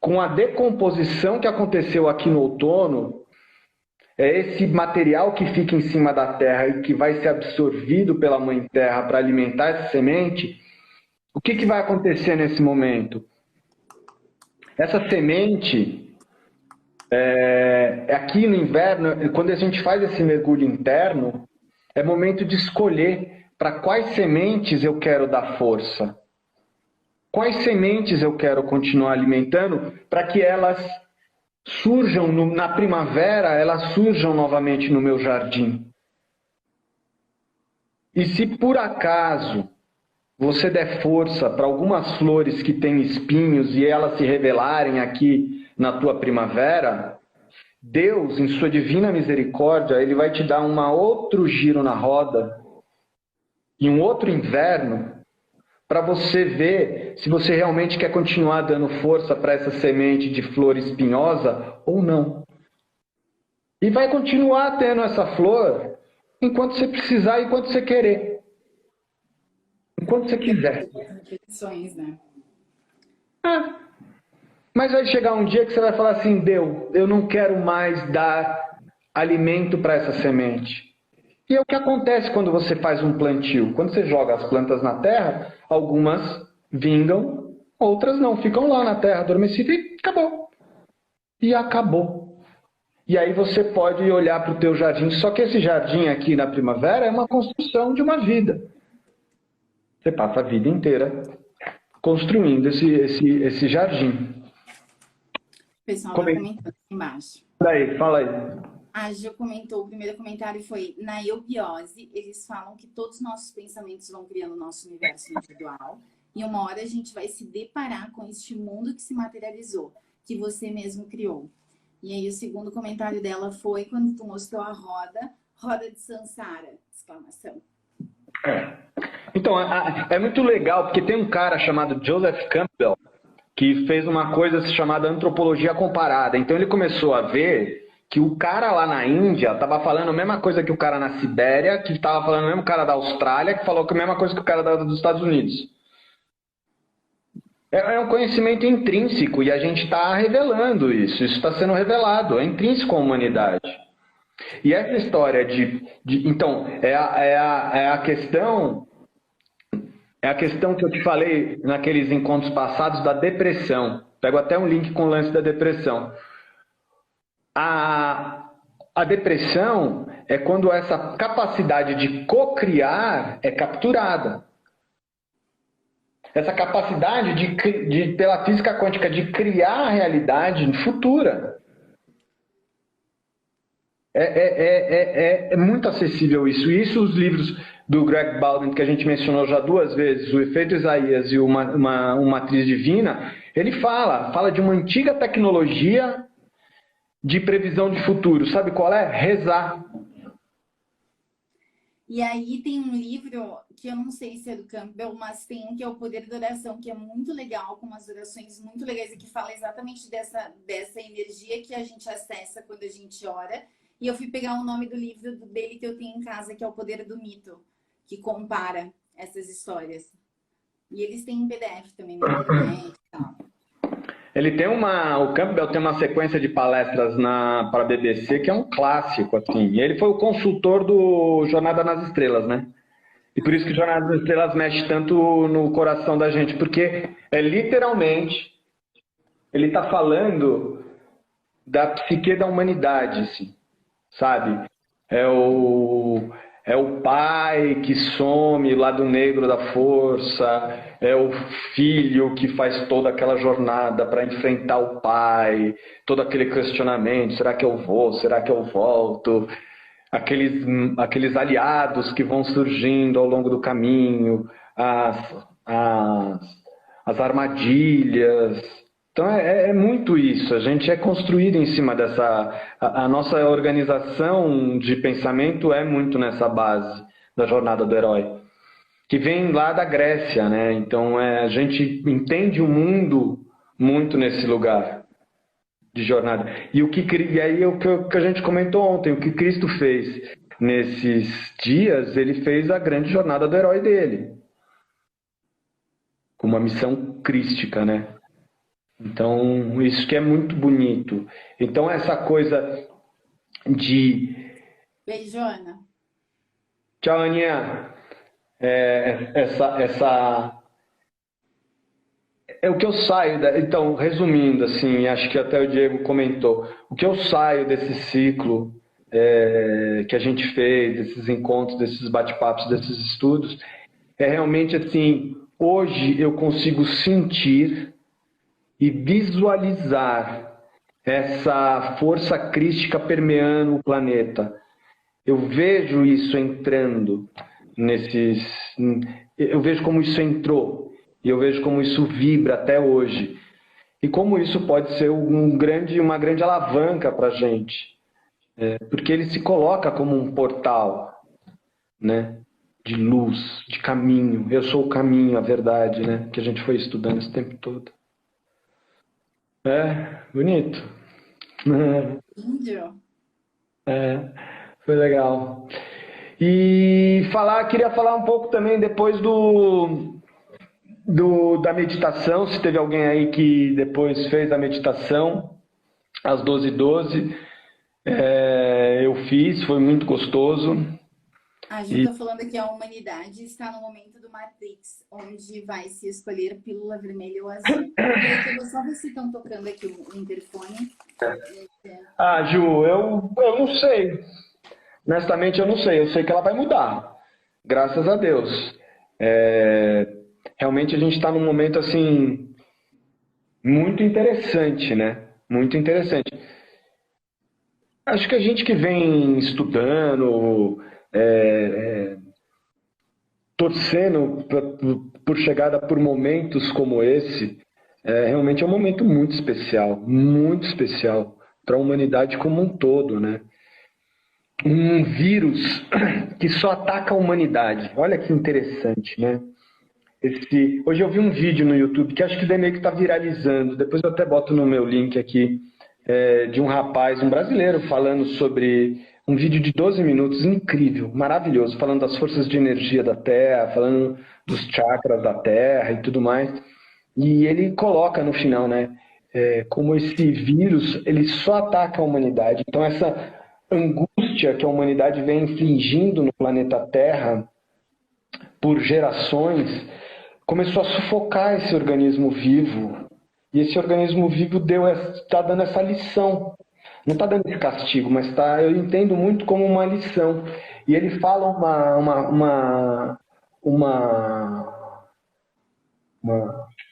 com a decomposição que aconteceu aqui no outono, é esse material que fica em cima da terra e que vai ser absorvido pela Mãe Terra para alimentar essa semente. O que vai acontecer nesse momento? Essa semente, aqui no inverno, quando a gente faz esse mergulho interno, é momento de escolher para quais sementes eu quero dar força. Quais sementes eu quero continuar alimentando para que elas surjam na primavera, elas surjam novamente no meu jardim. E se por acaso você der força para algumas flores que têm espinhos e elas se revelarem aqui na tua primavera, Deus, em sua divina misericórdia, Ele vai te dar outro giro na roda e um outro inverno para você ver se você realmente quer continuar dando força para essa semente de flor espinhosa ou não. E vai continuar tendo essa flor enquanto você precisar, enquanto você querer. Enquanto você quiser. Né? Mas vai chegar um dia que você vai falar assim, Deus, eu não quero mais dar alimento para essa semente. E é o que acontece quando você faz um plantio. Quando você joga as plantas na terra, algumas vingam, outras não. Ficam lá na terra adormecidas e acabou. E acabou. E aí você pode olhar para o teu jardim. Só que esse jardim aqui na primavera é uma construção de uma vida. Você passa a vida inteira construindo esse jardim. O pessoal está comentando aqui embaixo. Daí, fala aí. A Gil comentou, o primeiro comentário foi: na eubiose, eles falam que todos os nossos pensamentos vão criando o nosso universo individual e uma hora a gente vai se deparar com este mundo que se materializou, que você mesmo criou. E aí o segundo comentário dela foi quando tu mostrou a roda de Sansara, exclamação. Então, é muito legal, porque tem um cara chamado Joseph Campbell que fez uma coisa chamada antropologia comparada. Então ele começou a ver que o cara lá na Índia estava falando a mesma coisa que o cara na Sibéria, que estava falando o mesmo cara da Austrália, que falou a mesma coisa que o cara dos Estados Unidos. É um conhecimento intrínseco e a gente está revelando isso. Isso está sendo revelado, é intrínseco à humanidade. E essa história então, é a questão que eu te falei naqueles encontros passados da depressão. Pego até um link com o lance da depressão. A depressão é quando essa capacidade de cocriar é capturada. Essa capacidade pela física quântica de criar a realidade futura. É muito acessível isso. Isso os livros do Greg Baldwin, que a gente mencionou já 2 vezes, o Efeito Isaías e uma Matriz Divina, ele fala de uma antiga tecnologia de previsão de futuro. Sabe qual é? Rezar. E aí tem um livro que eu não sei se é do Campbell, mas tem um que é O Poder da Oração, que é muito legal, com umas orações muito legais e que fala exatamente dessa energia que a gente acessa quando a gente ora. E eu fui pegar o nome do livro dele que eu tenho em casa, que é O Poder do Mito, que compara essas histórias. E eles têm em PDF também na internet e tal. O Campbell tem uma sequência de palestras para a BBC que é um clássico, assim. E ele foi o consultor do Jornada nas Estrelas, né? E por isso que Jornada nas Estrelas mexe tanto no coração da gente, porque literalmente ele está falando da psique da humanidade, assim, sabe? É o pai que some, lado negro da força, é o filho que faz toda aquela jornada para enfrentar o pai, todo aquele questionamento, será que eu vou, será que eu volto? Aqueles aliados que vão surgindo ao longo do caminho, as armadilhas. Então é muito isso, a gente é construído em cima a nossa organização de pensamento é muito nessa base da jornada do herói, que vem lá da Grécia, né? Então a gente entende o mundo muito nesse lugar de jornada. E aí o que a gente comentou ontem, o que Cristo fez nesses dias, ele fez a grande jornada do herói dele, com uma missão crística, né? Então, isso que é muito bonito. Então, essa coisa de... Beijo, Ana. Tchau, Aninha. É o que eu saio... Então, resumindo, assim, acho que até o Diego comentou. O que eu saio desse ciclo que a gente fez, desses encontros, desses bate-papos, desses estudos, é realmente assim, hoje eu consigo sentir e visualizar essa força crística permeando o planeta. Eu vejo isso entrando eu vejo como isso entrou e eu vejo como isso vibra até hoje e como isso pode ser uma grande alavanca para a gente, porque ele se coloca como um portal, né, de luz, de caminho. Eu sou o caminho, a verdade, né, que a gente foi estudando esse tempo todo. Bonito. Índio. Foi legal. E queria falar um pouco também depois da meditação, se teve alguém aí que depois fez a meditação, às 12h12. Eu fiz, foi muito gostoso. A Ju está falando que a humanidade está no momento do Matrix, onde vai se escolher pílula vermelha ou azul. Eu vou só ver se estão tocando aqui o interfone. Ah, Ju, eu não sei. Honestamente, eu não sei. Eu sei que ela vai mudar. Graças a Deus. Realmente a gente está num momento assim muito interessante, né? Muito interessante. Acho que a gente que vem estudando, torcendo por chegada por momentos como esse, realmente é um momento muito especial para a humanidade como um todo, né? Um vírus que só ataca a humanidade. Olha que interessante, né? Hoje eu vi um vídeo no YouTube que acho que meio que está viralizando, depois eu até boto no meu link aqui, de um rapaz, um brasileiro, falando sobre um vídeo de 12 minutos, incrível, maravilhoso, falando das forças de energia da Terra, falando dos chakras da Terra e tudo mais. E ele coloca no final, né, como esse vírus, ele só ataca a humanidade. Então essa angústia que a humanidade vem infligindo no planeta Terra por gerações, começou a sufocar esse organismo vivo. E esse organismo vivo está dando essa lição. Não está dando esse castigo, mas eu entendo muito como uma lição. E ele fala uma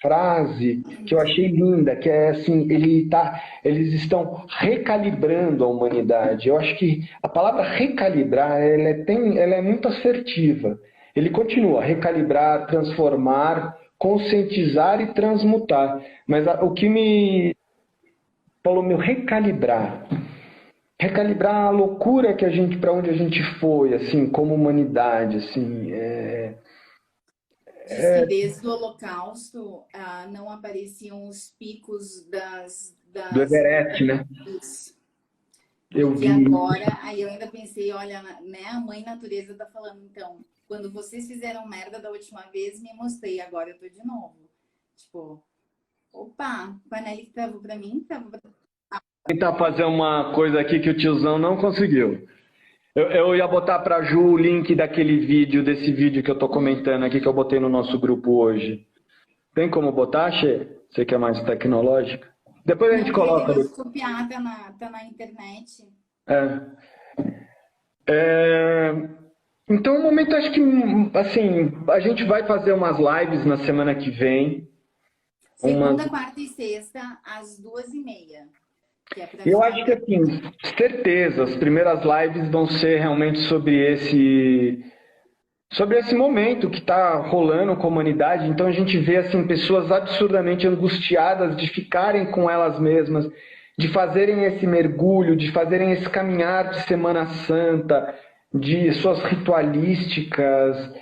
frase que eu achei linda, que é assim, eles estão recalibrando a humanidade. Eu acho que a palavra recalibrar, ela é muito assertiva. Ele continua, recalibrar, transformar, conscientizar e transmutar. Mas o que me falou, recalibrar. Recalibrar a loucura que para onde a gente foi, assim, como humanidade, assim, Diz que desde o Holocausto não apareciam os picos do Everest, né? Eu vi. Agora, aí eu ainda pensei, olha, né, a mãe natureza tá falando, então, quando vocês fizeram merda da última vez, me mostrei, agora eu tô de novo. Tipo, opa, o Panelli que tava pra mim, tava pra... Tentar fazer uma coisa aqui que o tiozão não conseguiu. Eu ia botar pra Ju o link desse vídeo que eu tô comentando aqui, que eu botei no nosso grupo hoje. Tem como botar, Xê? Você que é mais tecnológica? Depois a gente coloca. Copiar, tá na internet. Então, no momento, acho que, assim, a gente vai fazer umas lives na semana que vem. Segunda, quarta e sexta, às 2h30. Eu acho que, assim, certeza, as primeiras lives vão ser realmente sobre esse momento que está rolando com a humanidade. Então a gente vê assim, pessoas absurdamente angustiadas de ficarem com elas mesmas, de fazerem esse mergulho, de fazerem esse caminhar de Semana Santa, de suas ritualísticas,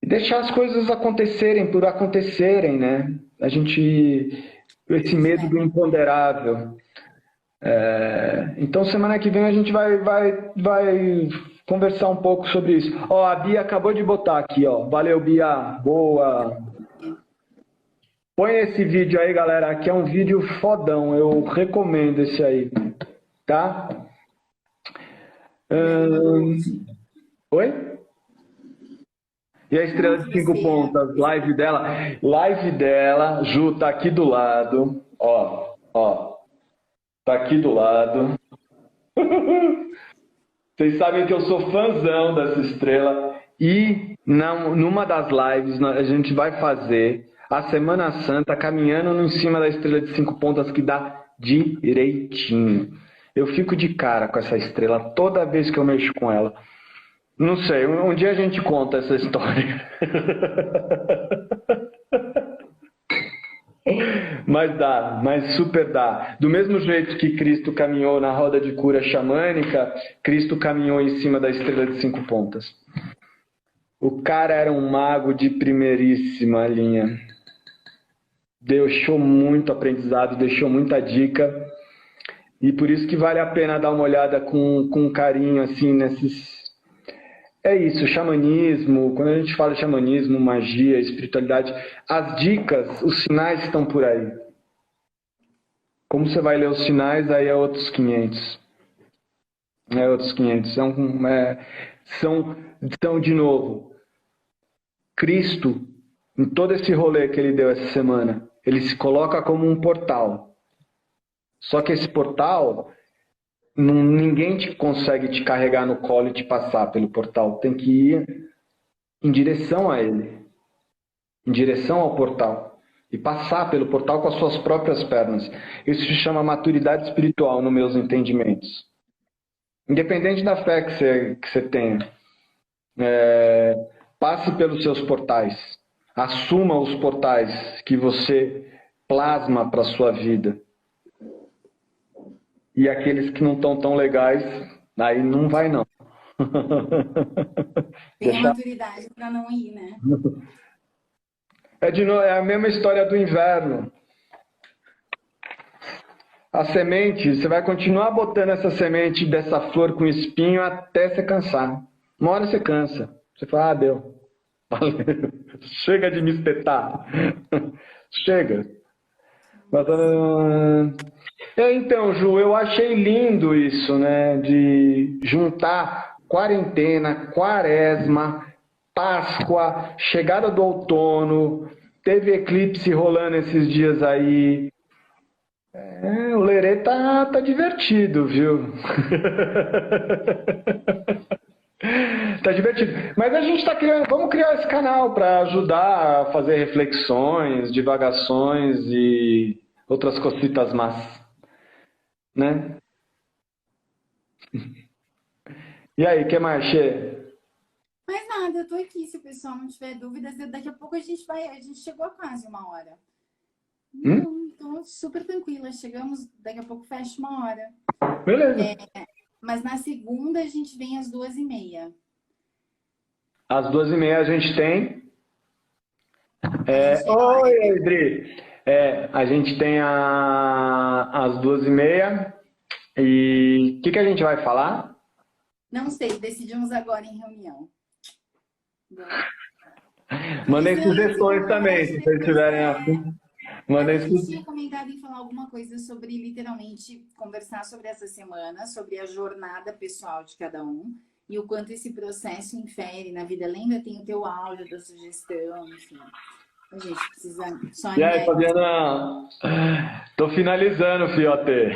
e deixar as coisas acontecerem por acontecerem, né? Esse medo do imponderável. Então semana que vem a gente vai conversar um pouco sobre isso. Ó, a Bia acabou de botar aqui, ó. Valeu, Bia. Boa. Põe esse vídeo aí, galera. Aqui é um vídeo fodão. Eu recomendo esse aí. Tá? Oi? E a estrela de 5 pontas? Live dela. Live dela. Ju, tá aqui do lado. Ó. Tá aqui do lado. Vocês sabem que eu sou fãzão dessa estrela. E numa das lives a gente vai fazer a Semana Santa caminhando em cima da estrela de 5 pontas que dá direitinho. Eu fico de cara com essa estrela toda vez que eu mexo com ela. Não sei, um dia a gente conta essa história. Mas super dá. Do mesmo jeito que Cristo caminhou na roda de cura xamânica, Cristo caminhou em cima da estrela de 5 pontas. O cara era um mago de primeiríssima linha. Deixou muito aprendizado, deixou muita dica. E por isso que vale a pena dar uma olhada com carinho assim nesses... É isso, xamanismo, quando a gente fala de xamanismo, magia, espiritualidade, as dicas, os sinais estão por aí. Como você vai ler os sinais, aí é outros 500. É outros 500. São, de novo, Cristo, em todo esse rolê que ele deu essa semana, ele se coloca como um portal. Só que esse portal, ninguém consegue te carregar no colo e te passar pelo portal. Tem que ir em direção a ele, em direção ao portal. E passar pelo portal com as suas próprias pernas. Isso se chama maturidade espiritual, nos meus entendimentos. Independente da fé que você tenha, passe pelos seus portais. Assuma os portais que você plasma para a sua vida. E aqueles que não estão tão legais, aí não vai não. Tem a maturidade para não ir, né? É a mesma história do inverno. A semente, você vai continuar botando essa semente dessa flor com espinho até você cansar. Uma hora você cansa. Você fala, deu. Chega de me espetar. Chega. Então, Ju, eu achei lindo isso, né? De juntar quarentena, quaresma, Páscoa, chegada do outono, teve eclipse rolando esses dias aí. O Lerê tá divertido, viu? Tá divertido. Mas a gente tá criando, vamos criar esse canal para ajudar a fazer reflexões, divagações e outras cositas más, né? E aí, que mais, Che? Mas nada, eu tô aqui. Se o pessoal não tiver dúvidas, daqui a pouco a gente vai. A gente chegou a quase 1 hora. Não, tô super tranquila. Chegamos, daqui a pouco fecha 1 hora. Beleza. Mas na segunda a gente vem às 2h30. Às 2h30 a gente tem. Oi, Adri. A gente tem às 2h30. E o que a gente vai falar? Não sei, decidimos agora em reunião. Mandem sugestões também, se vocês tiverem afim. A gente tinha comentado em falar alguma coisa sobre, literalmente, conversar sobre essa semana, sobre a jornada pessoal de cada um e o quanto esse processo infere na vida. Lembra? Tem o teu áudio da sugestão, enfim. A gente precisa só... E aí, Fabiana? Tô finalizando, fiote.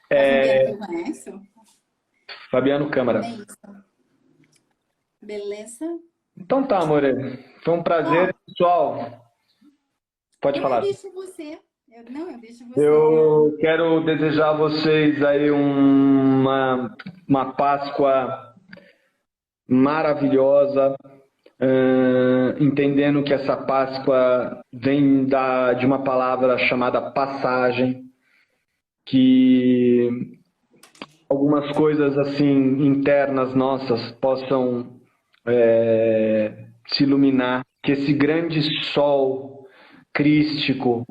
Fabiano, eu conheço? Fabiano Câmara. É isso. Beleza? Então tá, amor. Foi um prazer, pessoal. Pode falar. Eu deixo você. Eu deixo você. Eu quero desejar a vocês aí uma Páscoa maravilhosa, entendendo que essa Páscoa vem de uma palavra chamada passagem, que algumas coisas assim internas nossas possam se iluminar, que esse grande sol crístico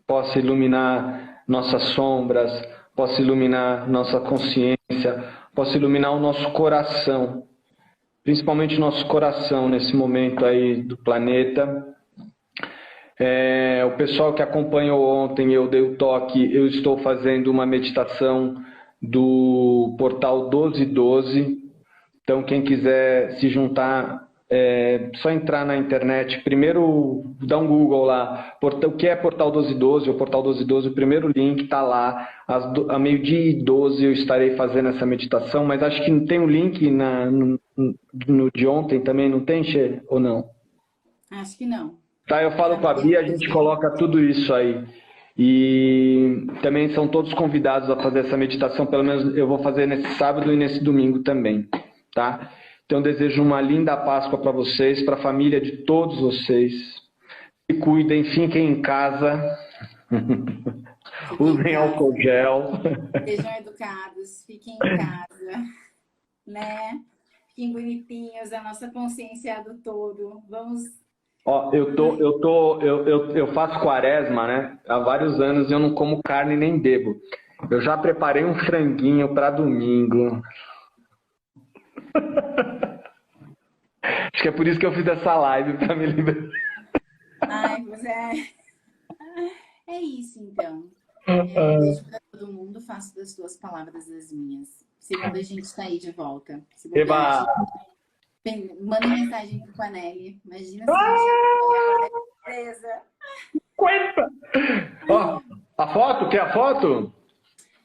possa iluminar nossas sombras, possa iluminar nossa consciência, possa iluminar o nosso coração, principalmente o nosso coração nesse momento aí do planeta. O pessoal que acompanhou ontem, eu dei o toque, eu estou fazendo uma meditação do portal 1212. Então, quem quiser se juntar, só entrar na internet. Primeiro, dá um Google lá. O que é Portal 1212 ou Portal 1212? O primeiro link está lá. A 12h12 eu estarei fazendo essa meditação, mas acho que não tem um link no de ontem também, não tem, Che? Ou não? Acho que não. Tá, eu falo com a Bia, a gente coloca tudo isso aí. E também são todos convidados a fazer essa meditação, pelo menos eu vou fazer nesse sábado e nesse domingo também, tá? Então desejo uma linda Páscoa para vocês, para a família de todos vocês. Se cuidem, fiquem em casa, usem álcool gel. Sejam educados, fiquem em casa, né? Fiquem bonitinhos, a nossa consciência é do todo. Vamos... Ó, eu faço quaresma, né? Há vários anos eu não como carne nem bebo. Eu já preparei um franguinho para domingo. Acho que é por isso que eu fiz essa live, para me liberar. Ai, pois é. É isso, então. Um beijo para todo mundo, faço das tuas palavras as minhas. Segunda a gente tá aí de volta. Eba! Manda mensagem pro Panelli. Imagina se a gente presa. Aguenta! Ó, a foto? Quer a foto?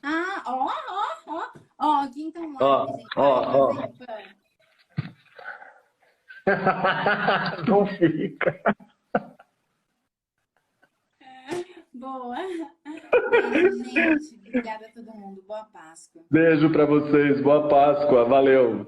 Ah, ó, Quinton Ó, Lopes, gente. ó, ó. Ai, fã. Não fica. Boa. Beijo, gente. Obrigada a todo mundo. Boa Páscoa. Beijo pra vocês. Boa Páscoa. Valeu.